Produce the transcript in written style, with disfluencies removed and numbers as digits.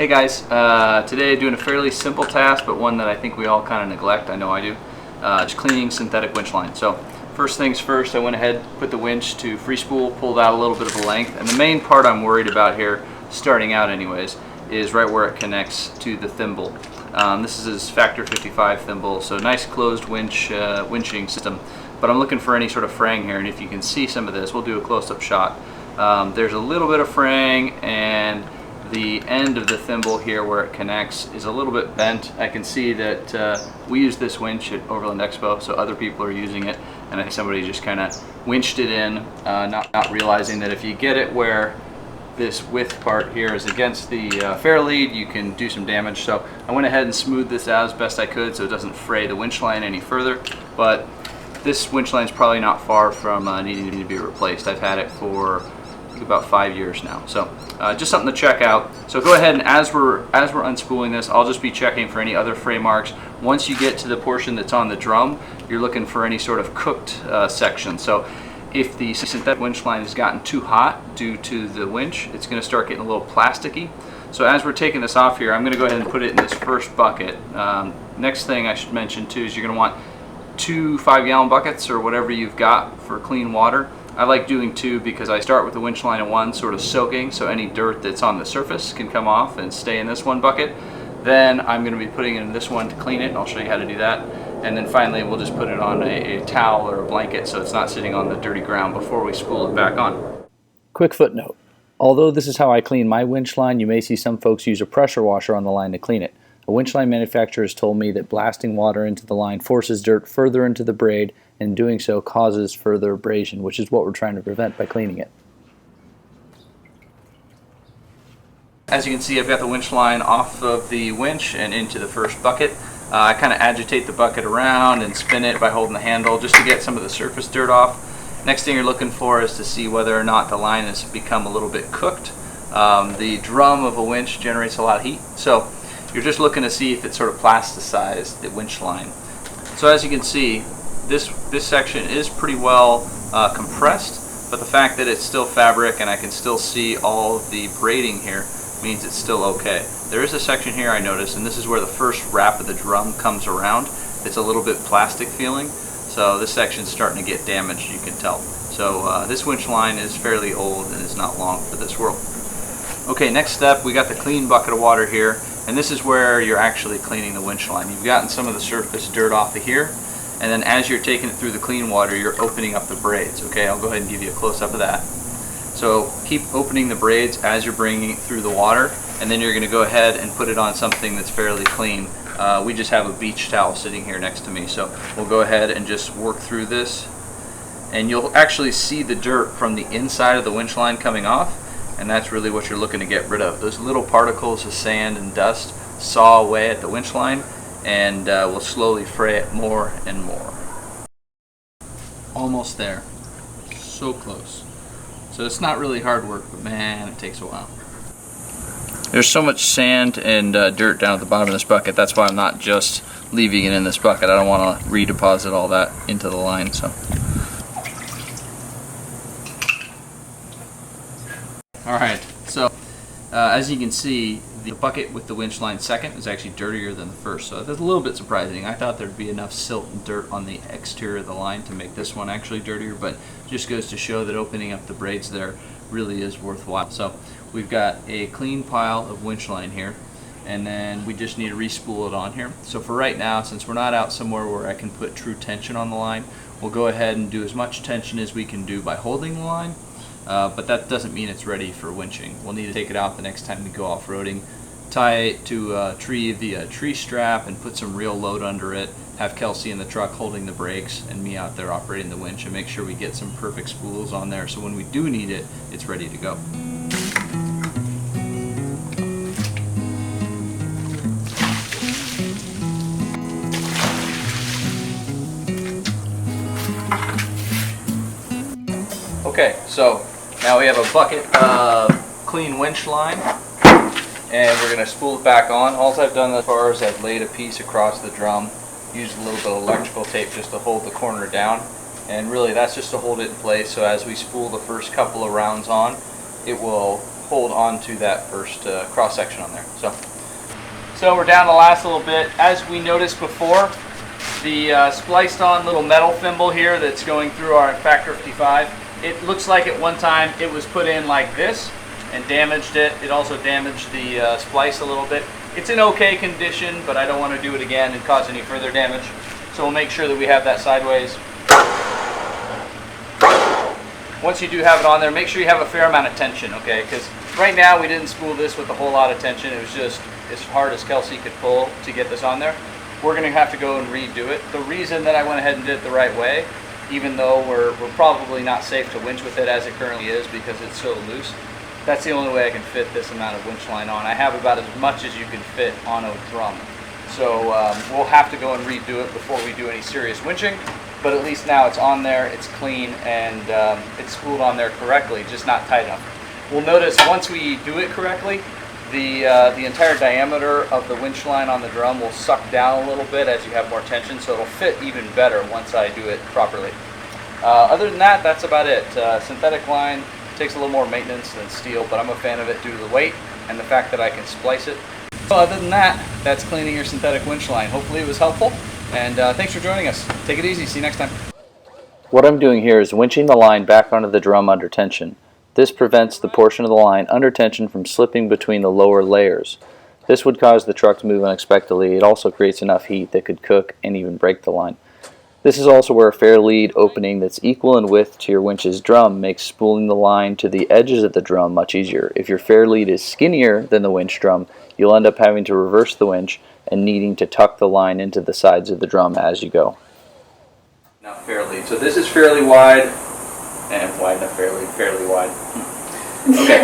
Hey guys, today doing a fairly simple task, but one that I think we all kind of neglect. I know I do. Just cleaning synthetic winch line. So first things first, I went ahead, put the winch to free spool, pulled out a little bit of a length, and the main part I'm worried about here, starting out anyways, is right where it connects to the thimble. This is his factor 55 thimble, so nice closed winch winching system. But I'm looking for any sort of fraying here, and if you can see some of this, we'll do a close-up shot. There's a little bit of fraying, and the end of the thimble here where it connects is a little bit bent. I can see that we use this winch at Overland Expo, so other people are using it, and I think somebody just kind of winched it in, not realizing that if you get it where this width part here is against the fair lead, you can do some damage. So I went ahead and smoothed this out as best I could so it doesn't fray the winch line any further, but this winch line is probably not far from needing to be replaced. I've had it for about 5 years now, so just something to check out. So go ahead, and as we're unspooling this, I'll just be checking for any other fray marks. Once you get to the portion that's on the drum, you're looking for any sort of cooked section. So if the synthetic winch line has gotten too hot due to the winch, it's going to start getting a little plasticky. So as we're taking this off here, I'm going to go ahead and put it in this first bucket. Next thing I should mention too is you're going to want 2 5-gallon buckets or whatever you've got for clean water. I like doing 2 because I start with the winch line in one, sort of soaking, so any dirt that's on the surface can come off and stay in this one bucket. Then I'm going to be putting it in this one to clean it, and I'll show you how to do that. And then finally we'll just put it on a towel or a blanket so it's not sitting on the dirty ground before we spool it back on. Quick footnote. Although this is how I clean my winch line, you may see some folks use a pressure washer on the line to clean it. A winch line manufacturer has told me that blasting water into the line forces dirt further into the braid, and doing so causes further abrasion, which is what we're trying to prevent by cleaning it. As you can see, I've got the winch line off of the winch and into the first bucket. I kind of agitate the bucket around and spin it by holding the handle just to get some of the surface dirt off. Next thing you're looking for is to see whether or not the line has become a little bit cooked. The drum of a winch generates a lot of heat, so you're just looking to see if it's sort of plasticized the winch line. So as you can see, this section is pretty well compressed, but the fact that it's still fabric and I can still see all of the braiding here means it's still okay. There is a section here I noticed, and this is where the first wrap of the drum comes around. It's a little bit plastic feeling, so this section's starting to get damaged, you can tell. So this winch line is fairly old and is not long for this world. Okay, next step, we got the clean bucket of water here, and this is where you're actually cleaning the winch line. You've gotten some of the surface dirt off of here, and then as you're taking it through the clean water, you're opening up the braids. Okay, I'll go ahead and give you a close-up of that. So keep opening the braids as you're bringing it through the water, and then you're going to go ahead and put it on something that's fairly clean. We just have a beach towel sitting here next to me, so we'll go ahead and just work through this, and you'll actually see the dirt from the inside of the winch line coming off, and that's really what you're looking to get rid of. Those little particles of sand and dust saw away at the winch line, and we'll slowly fray it more and more. Almost there. So close. So it's not really hard work, but man, it takes a while. There's so much sand and dirt down at the bottom of this bucket. That's why I'm not just leaving it in this bucket. I don't want to redeposit all that into the line. So. Alright, so as you can see, the bucket with the winch line second is actually dirtier than the first, so that's a little bit surprising. I thought there'd be enough silt and dirt on the exterior of the line to make this one actually dirtier, but just goes to show that opening up the braids there really is worthwhile. So we've got a clean pile of winch line here, and then we just need to respool it on here. So for right now, since we're not out somewhere where I can put true tension on the line, we'll go ahead and do as much tension as we can do by holding the line. But that doesn't mean it's ready for winching. We'll need to take it out the next time we go off-roading, tie it to a tree via a tree strap, and put some real load under it, have Kelsey in the truck holding the brakes and me out there operating the winch, and make sure we get some perfect spools on there so when we do need it, it's ready to go. Okay, so now we have a bucket of clean winch line, and we're going to spool it back on. All I've done thus far is I've laid a piece across the drum, used a little bit of electrical tape just to hold the corner down, and really that's just to hold it in place, so as we spool the first couple of rounds on, it will pulled onto that first cross section on there. So we're down the last little bit. As we noticed before, the spliced on little metal thimble here that's going through our Factor 55, it looks like at one time it was put in like this and damaged it. It also damaged the splice a little bit. It's in okay condition, but I don't want to do it again and cause any further damage. So we'll make sure that we have that sideways. Once you do have it on there, make sure you have a fair amount of tension, okay? Because right now we didn't spool this with a whole lot of tension. It was just as hard as Kelsey could pull to get this on there. We're going to have to go and redo it. The reason that I went ahead and did it the right way, even though we're probably not safe to winch with it as it currently is because it's so loose, that's the only way I can fit this amount of winch line on. I have about as much as you can fit on a drum. So we'll have to go and redo it before we do any serious winching, but at least now it's on there, it's clean, and it's spooled on there correctly, just not tight enough. We'll notice once we do it correctly, the entire diameter of the winch line on the drum will suck down a little bit as you have more tension, so it'll fit even better once I do it properly. Other than that, that's about it. Synthetic line takes a little more maintenance than steel, but I'm a fan of it due to the weight and the fact that I can splice it. So other than that, that's cleaning your synthetic winch line. Hopefully it was helpful, and thanks for joining us. Take it easy. See you next time. What I'm doing here is winching the line back onto the drum under tension. This prevents the portion of the line under tension from slipping between the lower layers. This would cause the truck to move unexpectedly. It also creates enough heat that could cook and even break the line. This is also where a fair lead opening that's equal in width to your winch's drum makes spooling the line to the edges of the drum much easier. If your fair lead is skinnier than the winch drum, you'll end up having to reverse the winch and needing to tuck the line into the sides of the drum as you go. Now fair lead. So this is fairly wide, and wide enough fairly wide. Okay.